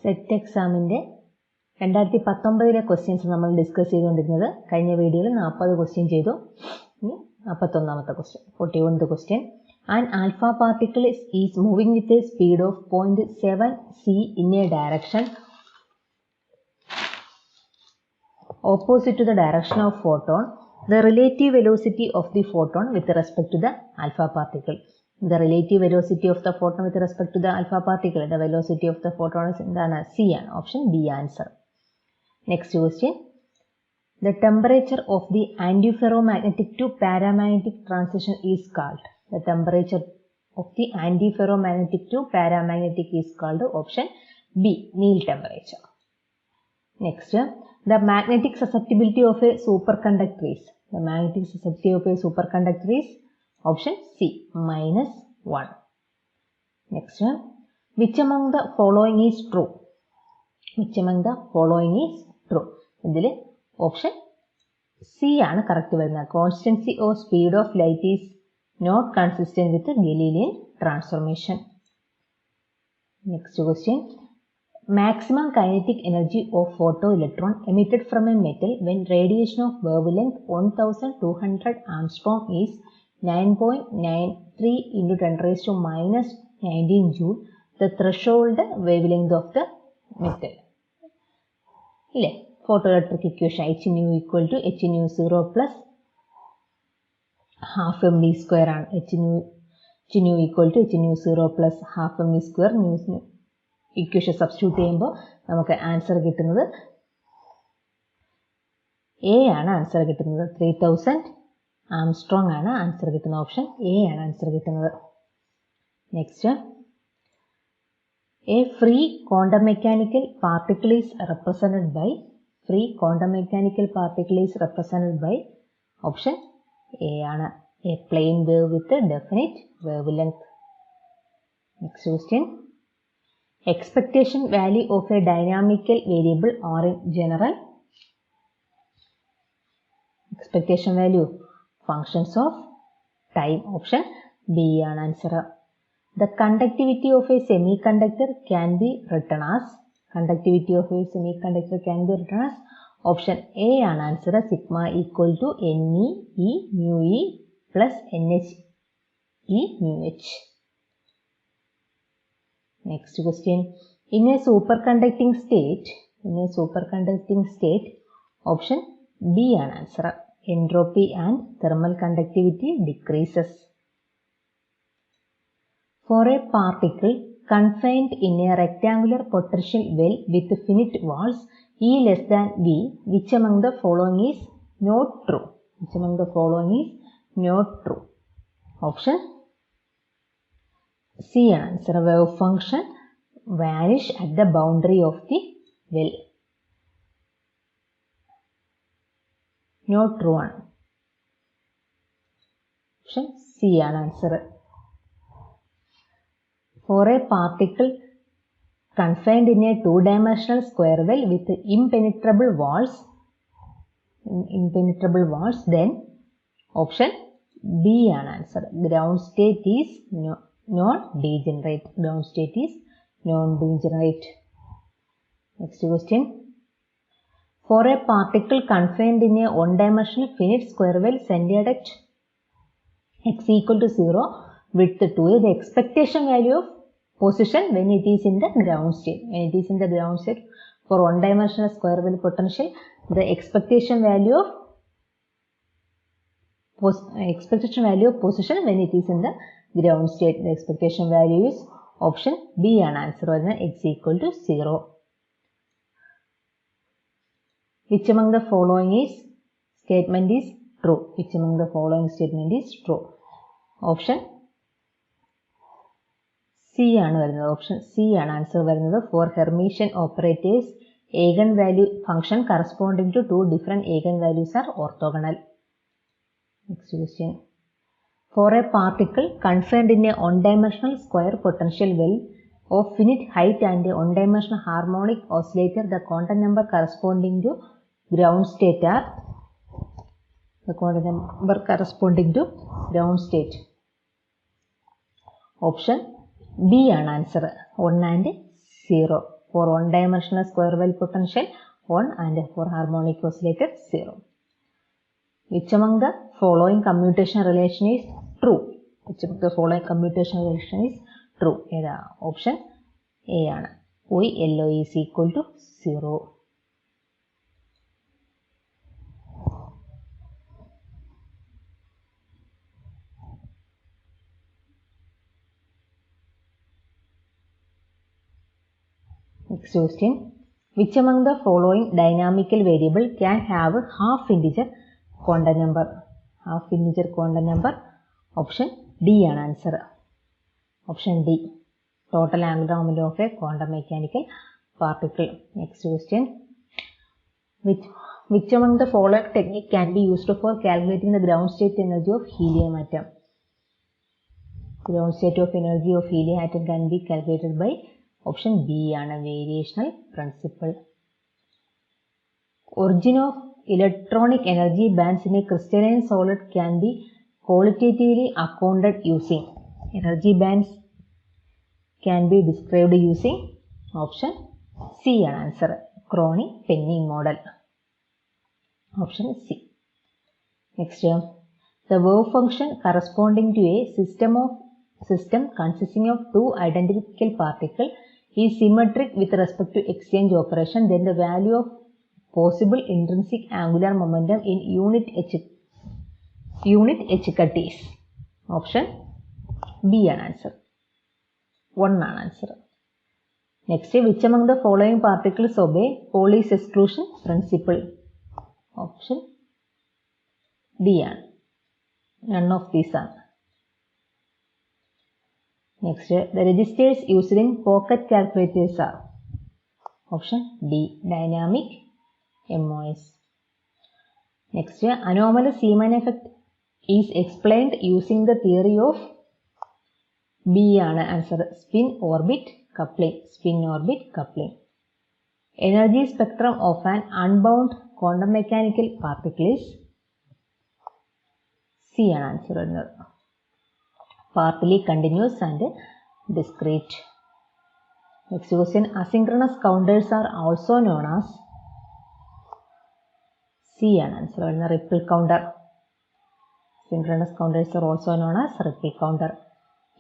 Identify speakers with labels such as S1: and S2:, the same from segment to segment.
S1: Set എക്സാമിൻ്റെ 2019 questions നമ്മൾ discuss ചെയ്തുകൊണ്ടിരുന്നത്. കഴിഞ്ഞ വീഡിയോയിൽ 40 ക്വസ്റ്റ്യൻ ചെയ്തു. ഇനി 41ാമത്തെ question, 41th question. An alpha particle is moving with a speed of 0.7 c in a direction opposite to the direction of photon. The relative velocity of the photon with respect to the alpha particle. The relative velocity of the photon with respect to the alpha particle. The velocity of the photon is c ആണ്. Option B answer. Next question. The temperature of the antiferromagnetic to paramagnetic transition is called. The temperature of the antiferromagnetic to paramagnetic is called option B, Néel temperature. Next, the magnetic susceptibility of a superconductor is. The magnetic susceptibility of a superconductor is option C, -1. Next, which among the following is true? Which among the following is true? ഇതിൽ option C ആണ് correct വരുന്നത്. Constancy of speed of light is not consistent with Galilean transformation. Next question. Maximum kinetic energy of photoelectron emitted from a metal when radiation of wavelength 1200 angstrom is 9.93 into 10 raised to minus 19 joule, the threshold wavelength of the metal. ഇല്ലേ, photoelectric equation h nu equal to h nu 0 plus half mv square ആണ്. h nu equal to h nu 0 plus half mv square nu equation substitute ചെയ്യുമ്പോൾ നമുക്ക് answer കിട്ടുന്നത് A ആണ്. Answer കിട്ടുന്നത് 3000 Armstrong ആണ് answer കിട്ടുന്നത്. Option A ആണ് answer കിട്ടുന്നത്. Next, a free quantum mechanical particle is represented by. Free quantum mechanical particle is represented by option A ആണ്. A plane wave with definite wavelength. Next question. Expectation value of a dynamical variable or in general. Expectation value functions of time. Option B ആണ് answer. The conductivity of a semiconductor can be written as. Conductivity of a semiconductor can be written as option A ആണ് answer. Sigma equal to Ne E mu E plus Nh E mu H. Next question. In a superconducting state, option B ആണ് answer. Entropy and thermal conductivity decreases. For a particle confined in a rectangular potential well with finite walls E less than V, which among the following is not true? Which among the following is not true? Option C ആണ് answer. Wave function vanish at the boundary of the well. Not true ആണ്. Option C ആണ് answer. For a particle confined in a two-dimensional square well with impenetrable walls, then option B ആണ് answer. Ground state is non-degenerate. Ground state is non-degenerate. Next question. For a particle confined in a one-dimensional finite square well centered at x equal to 0, width 2a, the expectation value of position when it is in the ground state. When it is in the ground state for one-dimensional square well potential, the expectation value of position when it is in the ground state. The expectation value is option B ആണ് answer വരുന്നത്. x equal to 0. Which among the following statement is true? Which among the following statement is true? Option C ആണ് വരുന്നത്. Option C ആണ് answer വരുന്നത്. For Hermitian operators, eigenvalue function corresponding to two different eigenvalues are orthogonal. Next question. For a particle confined in a one-dimensional square potential well of finite height and a one-dimensional harmonic oscillator, the quantum number corresponding to ground state are. The quantum number corresponding to ground state. Option B ആണ് answer. 1 and 0. For one-dimensional square well potential 1 and for harmonic oscillator 0. Which among the following commutation relation is true? Which of the following commutation relation is true? Option A ആണ്. OI is equal to 0. Next question. Which among the following dynamical variable can have half integer quantum number? Half integer quantum number. Option D ആണ് answer. Option D. Total angular momentum of a quantum mechanical particle. Next question. Which among the following technique can be used for calculating the ground state energy of helium atom? Ground state of energy of helium atom can be calculated by option B ആണ് variational principle. Origin of electronic energy bands in a crystalline solid can be qualitatively accounted using. Energy bands can be described using option C ആണ് answer. Crony-Penning model. Option C. Next term. The wave function corresponding to a system consisting of two identical particles is symmetric with respect to exchange operation, then the value of possible intrinsic angular momentum in unit h cut is. Option B ആണ് answer. 1 ആണ് answer. Next, which among the following particles obey Pauli's exclusion principle? Option D ആണ്. None of these are. Next, the registers used in pocket calculators are. Option D. Dynamic MOS. Next, anomalous Zeeman effect is explained using the theory of B ആണ് answer. Spin orbit coupling. Spin orbit coupling. Energy spectrum of an unbound quantum mechanical particle is C ആണ് answer. Partly continuous and discrete. Next question. Asynchronous counters are also known as. C ആണ് answer. Ripple counter. Synchronous counters are also known as ripple counter.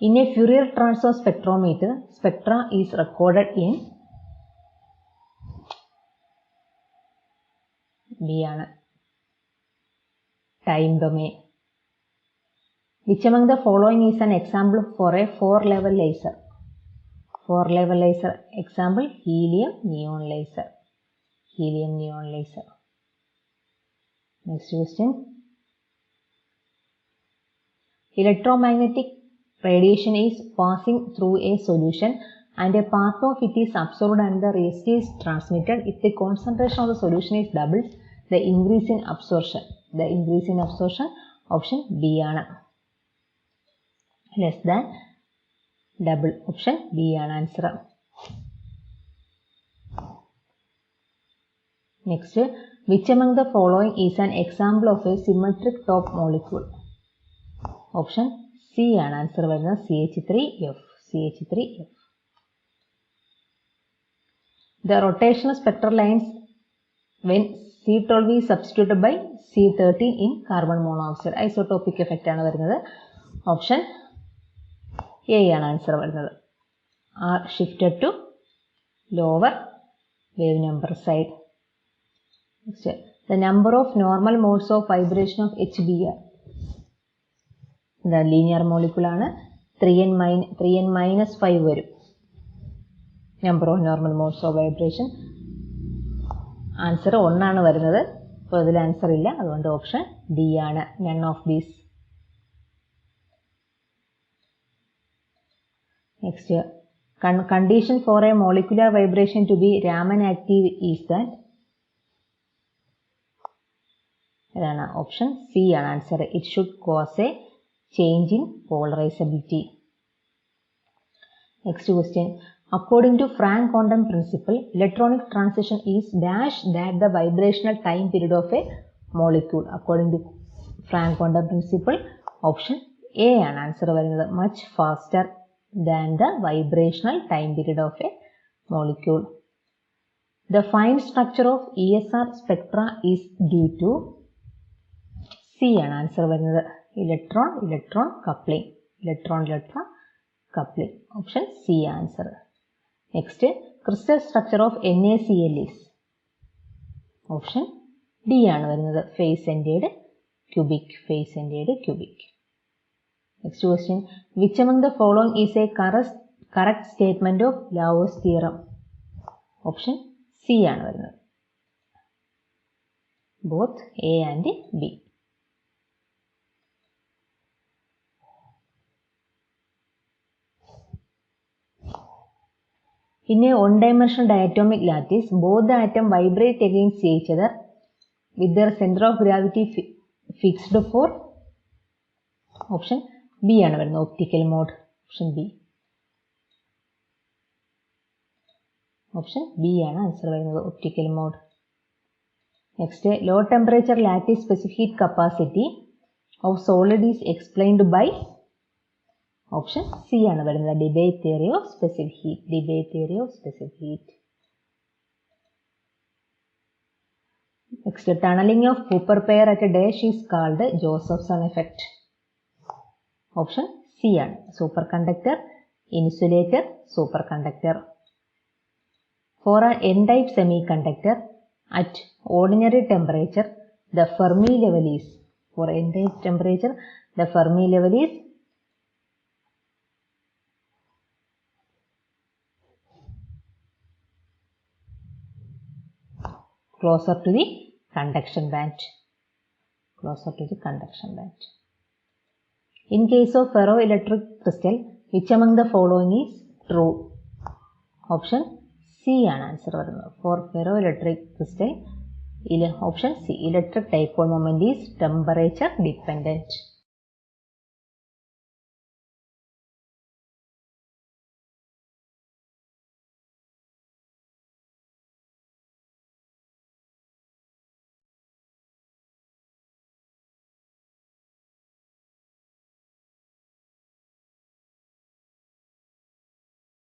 S1: In a Fourier transform spectrometer, spectra is recorded in B ആണ് time domain. Which among the following is an example for a 4-level laser? 4-level laser example: helium neon laser. Helium neon laser. Next question. Electromagnetic radiation is passing through a solution and a part of it is absorbed and the rest is transmitted. If the concentration of the solution is doubled, the increase in absorption. The increase in absorption. Option B ആണ്. Less than double. Option B ആണ് answer. Next, which among the following is an example of a symmetric top molecule? Option C ആണ് answer വരുന്നത്. CH3F. CH3F. The rotational spectral lines when C12 is substituted by C13 in carbon monoxide. Isotopic effect ആണ് വരുന്നത്. Option A ആണ് answer വരുന്നത്. Are shifted to lower wave number side. Next, the number of normal modes of vibration of HBr. The linear molecule ആണ്. 3n minus 5 വരും. Number of normal modes of vibration. Answer 1 ആണ് വരുന്നത്. അപ്പോൾ ഇതിൽ answer ഇല്ല. അതുകൊണ്ട് option D ആണ്. None of these. Next, condition for a molecular vibration to be Raman active is that. ഇതാണ് ഓപ്ഷൻ C ആണ് answer. It should cause a change in polarizability. Next question. According to Frank quantum principle, electronic transition is dash that the vibrational time period of a molecule. According to Frank quantum principle, option A ആണ് answer വരുന്നത്. Much faster than the vibrational time period of a molecule. The fine structure of ESR spectra is due to C ആണ് answer വരുന്നത്. Electron coupling. Electron coupling. Option C answer. Next, crystal structure of NaCl is. Option D ആണ് വരുന്നത്. face-ended cubic. Next question. Which among the following is a correct statement of Laurent's theorem? Option C ആണ് വരുന്നത്. Both A and B. In a one-dimensional diatomic lattice, both the atoms vibrate against each other with their center of gravity fixed for. Option B ആണ് വരുന്നത്. Optical mode. Option B. Option B ആണ് answer വരുന്നത്. Optical mode. Next, low temperature lattice specific heat capacity of solid is explained by. Option C ആണ് വരുന്നത്. Debye theory of specific heat. Next, tunneling of Cooper pair at a dash is called Josephson effect. Option C ആണ്. Superconductor, insulator, superconductor. For an n-type semiconductor at ordinary temperature, the Fermi level is. For n-type temperature, the Fermi level is closer to the conduction band. In case of ferroelectric crystal, which among the following is true? Option C ആണ് answer വരുന്നത്. For ferroelectric crystal, option C, electric dipole moment is temperature dependent.